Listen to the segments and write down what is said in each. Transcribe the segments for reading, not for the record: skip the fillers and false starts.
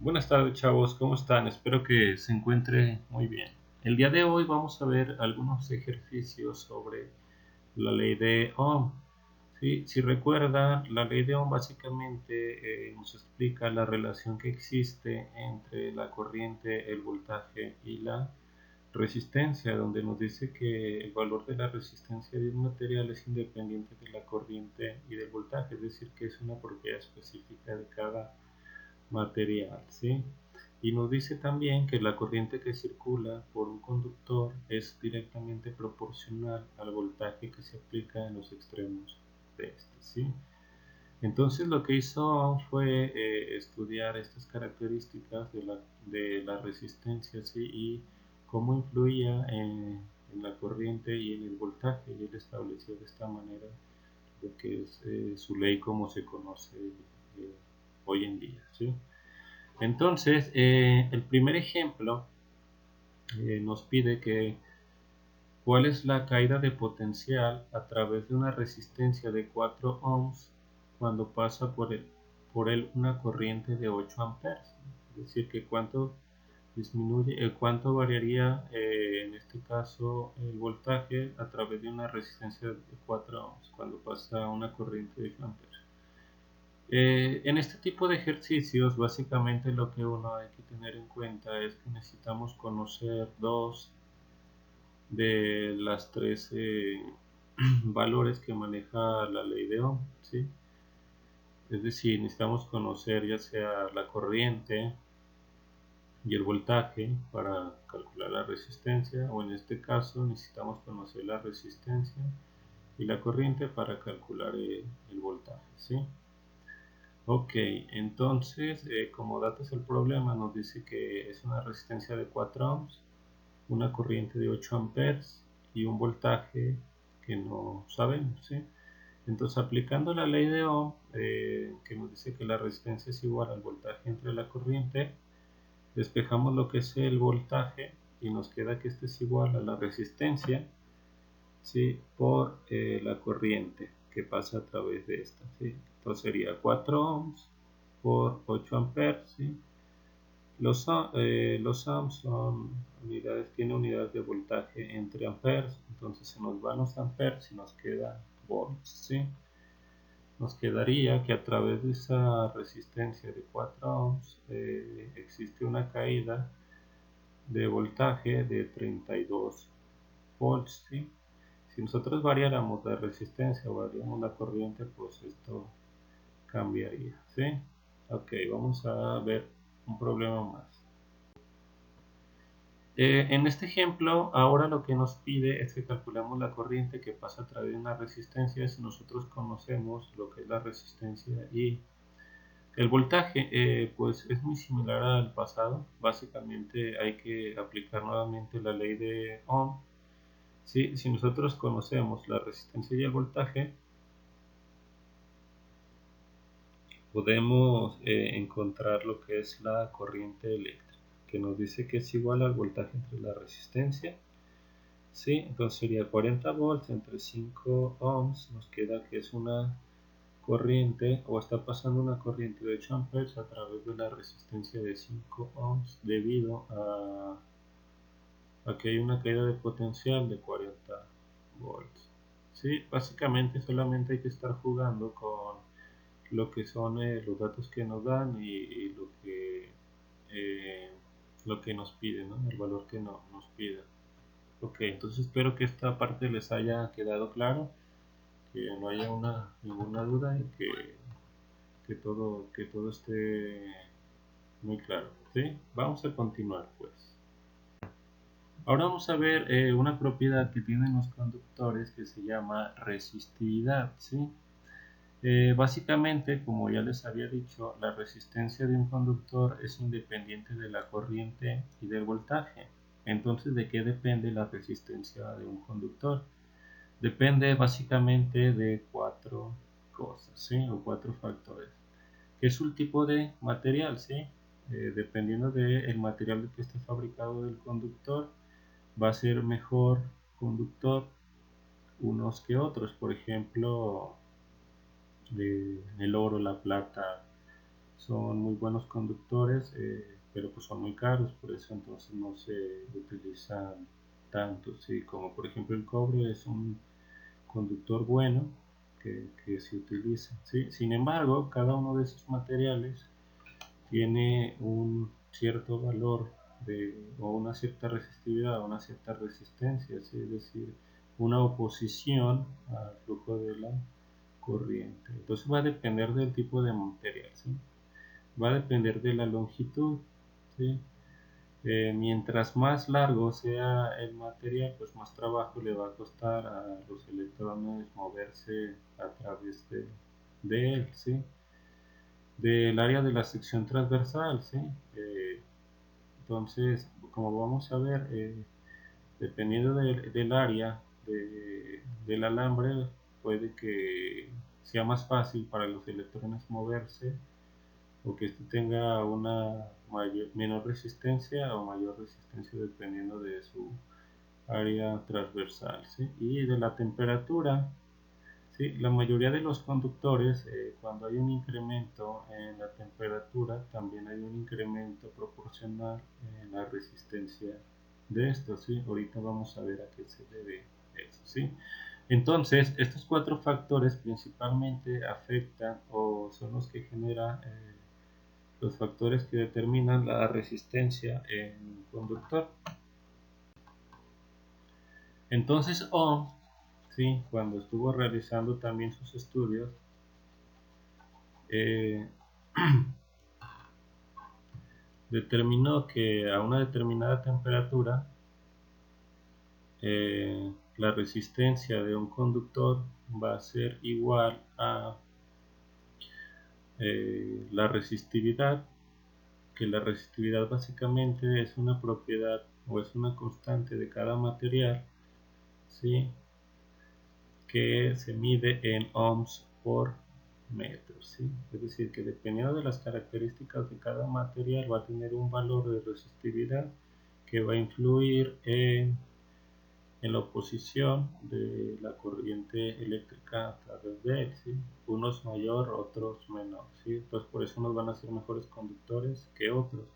Buenas tardes, chavos, ¿cómo están? Espero que se encuentre muy bien. El día de hoy vamos a ver algunos ejercicios sobre la ley de Ohm. ¿Sí? Si recuerdan, la ley de Ohm básicamente nos explica la relación que existe entre la corriente, el voltaje y la resistencia, donde nos dice que el valor de la resistencia de un material es independiente de la corriente y del voltaje, es decir, que es una propiedad específica de cada material, ¿sí? Y nos dice también que la corriente que circula por un conductor es directamente proporcional al voltaje que se aplica en los extremos de este, ¿sí? Entonces lo que hizo fue estudiar estas características de la resistencia, ¿sí? Y cómo influía en la corriente y en el voltaje, y él estableció de esta manera lo que es su ley como se conoce hoy en día, ¿sí? Entonces, el primer ejemplo nos pide que cuál es la caída de potencial a través de una resistencia de 4 ohms cuando pasa por él una corriente de 8 amperes. Es decir, que cuánto disminuye, cuánto variaría en este caso el voltaje a través de una resistencia de 4 ohms cuando pasa una corriente de 8 amperes. En este tipo de ejercicios, básicamente lo que uno hay que tener en cuenta es que necesitamos conocer dos de las tres valores que maneja la ley de Ohm, ¿sí? Es decir, necesitamos conocer ya sea la corriente y el voltaje para calcular la resistencia, o en este caso necesitamos conocer la resistencia y la corriente para calcular el voltaje, ¿sí? Ok, entonces como datos del problema nos dice que es una resistencia de 4 ohms, una corriente de 8 amperes y un voltaje que no sabemos, ¿sí? Entonces aplicando la ley de Ohm, que nos dice que la resistencia es igual al voltaje entre la corriente, despejamos lo que es el voltaje y nos queda que este es igual a la resistencia, ¿sí? Por la corriente que pasa a través de esta, ¿sí? Entonces sería 4 ohms por 8 amperes, ¿sí? Los ohms son unidades, tiene unidades de voltaje entre amperes, entonces se nos van los amperes y nos queda volts, ¿sí? Nos quedaría que a través de esa resistencia de 4 ohms existe una caída de voltaje de 32 volts, ¿sí? Si nosotros variáramos la resistencia o variáramos la corriente, pues esto cambiaría, ¿sí? Ok, vamos a ver un problema más. En este ejemplo, ahora lo que nos pide es que calculemos la corriente que pasa a través de una resistencia si nosotros conocemos lo que es la resistencia y el voltaje. Pues es muy similar al pasado. Básicamente hay que aplicar nuevamente la ley de Ohm. ¿Sí? Si nosotros conocemos la resistencia y el voltaje, podemos encontrar lo que es la corriente eléctrica, que nos dice que es igual al voltaje entre la resistencia. ¿Sí? Entonces sería 40 volts entre 5 ohms, nos queda que es una corriente, o está pasando una corriente de 8 amperes a través de la resistencia de 5 ohms debido a que hay una caída de potencial de 40 volts. ¿Sí? Básicamente solamente hay que estar jugando con lo que son los datos que nos dan y eh, lo que nos pide, ¿no? El valor que nos pide. Ok, entonces espero que esta parte les haya quedado claro, que no haya ninguna duda y que todo esté muy claro, ¿sí? Vamos a continuar, pues. Ahora vamos a ver una propiedad que tienen los conductores que se llama resistividad, ¿sí? Básicamente, como ya les había dicho, la resistencia de un conductor es independiente de la corriente y del voltaje. Entonces, ¿de qué depende la resistencia de un conductor? Depende básicamente de cuatro cosas, ¿sí? O cuatro factores. ¿Qué es un tipo de material? ¿Sí? Dependiendo del material de que esté fabricado el conductor, va a ser mejor conductor unos que otros. Por ejemplo, el oro, la plata, son muy buenos conductores, pero pues son muy caros, por eso entonces no se utilizan tanto, ¿sí? Como por ejemplo el cobre es un conductor bueno que se utiliza, ¿sí? Sin embargo, cada uno de esos materiales tiene un cierto valor o una cierta resistividad o una cierta resistencia, ¿sí? Es decir, una oposición al flujo de la corriente. Entonces va a depender del tipo de material, ¿sí? Va a depender de la longitud, ¿sí? Mientras más largo sea el material, pues más trabajo le va a costar a los electrones moverse a través de él, ¿sí? Del área de la sección transversal, ¿sí? Entonces, como vamos a ver, dependiendo del área del alambre, puede que sea más fácil para los electrones moverse o que este tenga una menor resistencia o mayor resistencia dependiendo de su área transversal, ¿sí? Y de la temperatura, ¿sí? La mayoría de los conductores, cuando hay un incremento en la temperatura, también hay un incremento proporcional en la resistencia de estos, ¿sí? Ahorita vamos a ver a qué se debe eso, ¿sí? Entonces, estos cuatro factores principalmente afectan o son los que generan los factores que determinan la resistencia en un conductor. Entonces Ohm, ¿sí? Cuando estuvo realizando también sus estudios, eh, determinó que a una determinada temperatura la resistencia de un conductor va a ser igual a la resistividad, que la resistividad básicamente es una propiedad o es una constante de cada material, ¿sí? Que se mide en ohms por metro, ¿sí? Es decir, que dependiendo de las características de cada material va a tener un valor de resistividad que va a influir en la oposición de la corriente eléctrica a través de él, ¿sí? Unos mayor, otros menor, ¿sí? Entonces por eso nos van a ser mejores conductores que otros.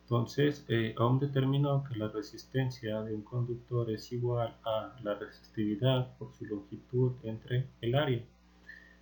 Entonces, Ohm determinó que la resistencia de un conductor es igual a la resistividad por su longitud entre el área.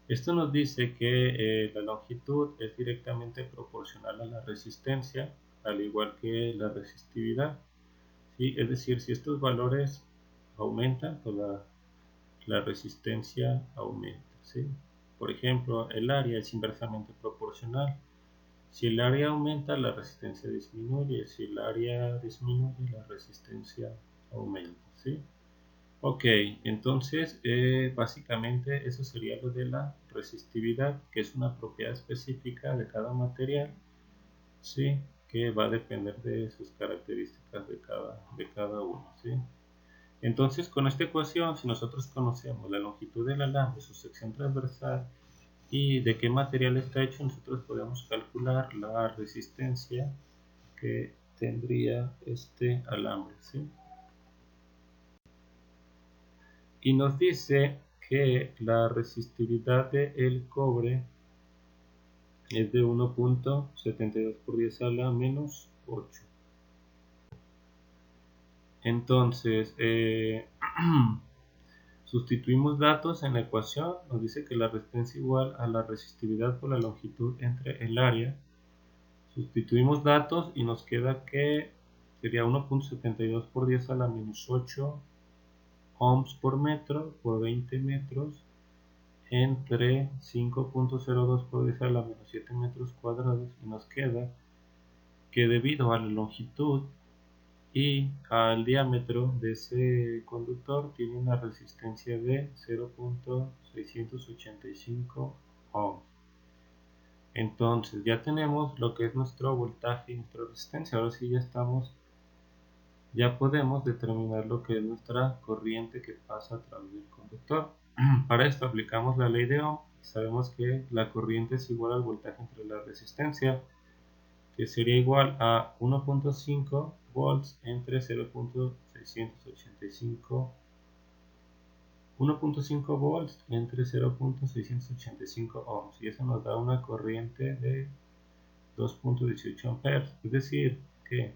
Esto nos dice que la longitud es directamente proporcional a la resistencia, al igual que la resistividad, ¿sí? Es decir, si estos valores aumentan, pues la resistencia aumenta, ¿sí? Por ejemplo, el área es inversamente proporcional. Si el área aumenta, la resistencia disminuye. Si el área disminuye, la resistencia aumenta, ¿sí? Ok, entonces básicamente eso sería lo de la resistividad, que es una propiedad específica de cada material, ¿sí? Que va a depender de sus características de cada uno, ¿sí? Entonces, con esta ecuación, si nosotros conocemos la longitud del alambre, su sección transversal y de qué material está hecho, nosotros podemos calcular la resistencia que tendría este alambre, ¿sí? Y nos dice que la resistividad del cobre es de 1.72 por 10 a la menos 8. Entonces, sustituimos datos en la ecuación, nos dice que la resistencia es igual a la resistividad por la longitud entre el área. Sustituimos datos y nos queda que sería 1.72 por 10 a la menos 8 ohms por metro por 20 metros entre 5.02 por 10 a la menos 7 metros cuadrados, y nos queda que debido a la longitud y al diámetro de ese conductor tiene una resistencia de 0.685 ohms. Entonces ya tenemos lo que es nuestro voltaje y nuestra resistencia. Ahora sí ya podemos determinar lo que es nuestra corriente que pasa a través del conductor. Para esto aplicamos la ley de Ohm y sabemos que la corriente es igual al voltaje entre la resistencia, que sería igual a 1.5 volts entre 0.685 volts entre 0.685 ohms, y eso nos da una corriente de 2.18 amperes. Es decir, que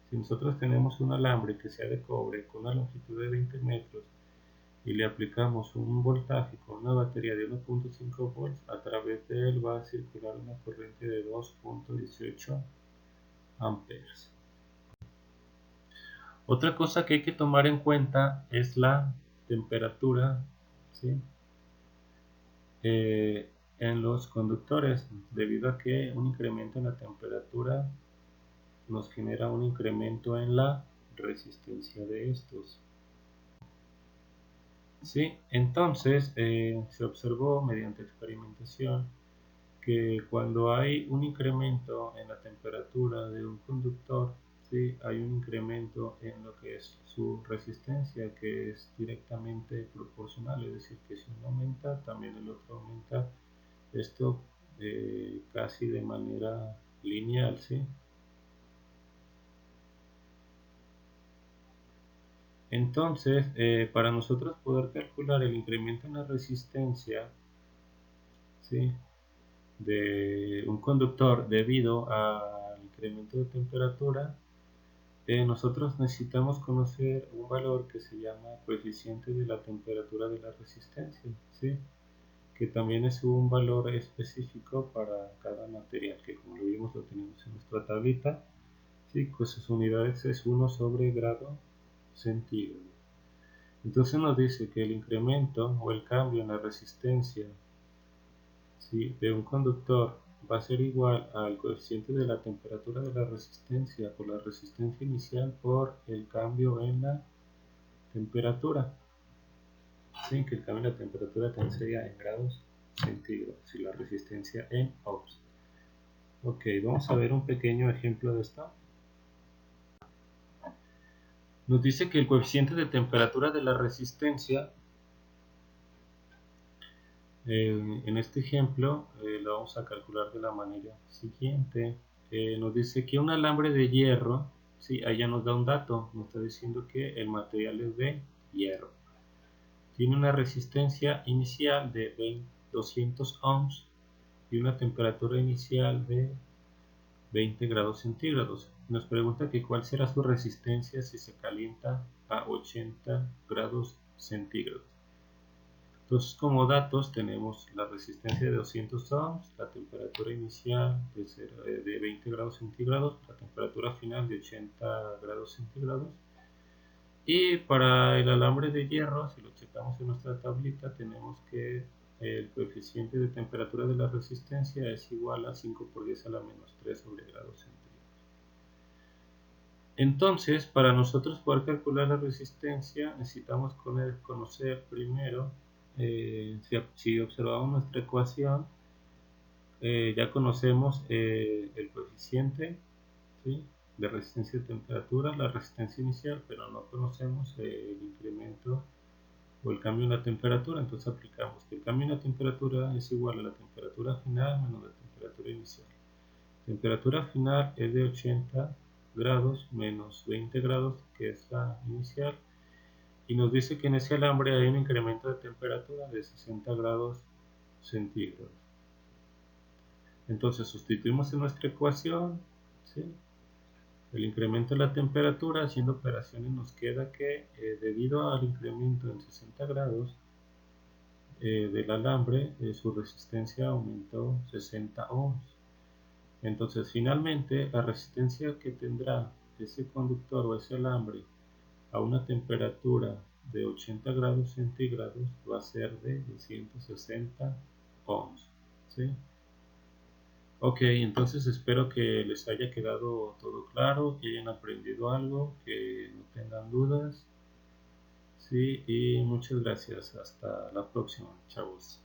si nosotros tenemos un alambre que sea de cobre con una longitud de 20 metros y le aplicamos un voltaje con una batería de 1.5 volts, a través de él va a circular una corriente de 2.18 amperes. Otra cosa que hay que tomar en cuenta es la temperatura, ¿sí? En los conductores, debido a que un incremento en la temperatura nos genera un incremento en la resistencia de estos. Sí, entonces se observó mediante experimentación que cuando hay un incremento en la temperatura de un conductor, ¿sí? Hay un incremento en lo que es su resistencia, que es directamente proporcional, es decir, que si uno aumenta, también el otro aumenta, esto casi de manera lineal, ¿sí? Entonces, para nosotros poder calcular el incremento en la resistencia, ¿sí? De un conductor debido al incremento de temperatura, nosotros necesitamos conocer un valor que se llama coeficiente de la temperatura de la resistencia, ¿sí? Que también es un valor específico para cada material, que como lo vimos lo tenemos en nuestra tablita, ¿sí? Pues sus unidades es 1 sobre grado centígrado. Entonces nos dice que el incremento o el cambio en la resistencia, ¿sí? De un conductor va a ser igual al coeficiente de la temperatura de la resistencia por la resistencia inicial por el cambio en la temperatura. Sí, que el cambio en la temperatura también sería en grados centígrados y la resistencia en ohms. Ok, vamos a ver un pequeño ejemplo de esto. Nos dice que el coeficiente de temperatura de la resistencia, en este ejemplo, lo vamos a calcular de la manera siguiente. Nos dice que un alambre de hierro, sí, allá nos da un dato, nos está diciendo que el material es de hierro. Tiene una resistencia inicial de 200 ohms y una temperatura inicial de 20 grados centígrados. Nos pregunta que cuál será su resistencia si se calienta a 80 grados centígrados. Entonces, como datos tenemos la resistencia de 200 ohms, la temperatura inicial de 20 grados centígrados, la temperatura final de 80 grados centígrados. Y para el alambre de hierro, si lo checamos en nuestra tablita, tenemos que el coeficiente de temperatura de la resistencia es igual a 5 por 10 a la menos 3 sobre grados centígrados. Entonces, para nosotros poder calcular la resistencia, necesitamos conocer primero, si observamos nuestra ecuación, ya conocemos el coeficiente, ¿sí? De resistencia y temperatura, la resistencia inicial, pero no conocemos el incremento o el cambio en la temperatura. Entonces aplicamos que el cambio en la temperatura es igual a la temperatura final menos la temperatura inicial. Temperatura final es de 80 grados menos 20 grados, que es la inicial, y nos dice que en ese alambre hay un incremento de temperatura de 60 grados centígrados. Entonces sustituimos en nuestra ecuación, ¿sí? El incremento de la temperatura. Haciendo operaciones nos queda que debido al incremento en 60 grados del alambre, su resistencia aumentó 60 ohms. Entonces finalmente la resistencia que tendrá ese conductor o ese alambre a una temperatura de 80 grados centígrados va a ser de 260 ohms, ¿sí? Ok, entonces espero que les haya quedado todo claro, que hayan aprendido algo, que no tengan dudas. Sí, y muchas gracias. Hasta la próxima, chavos.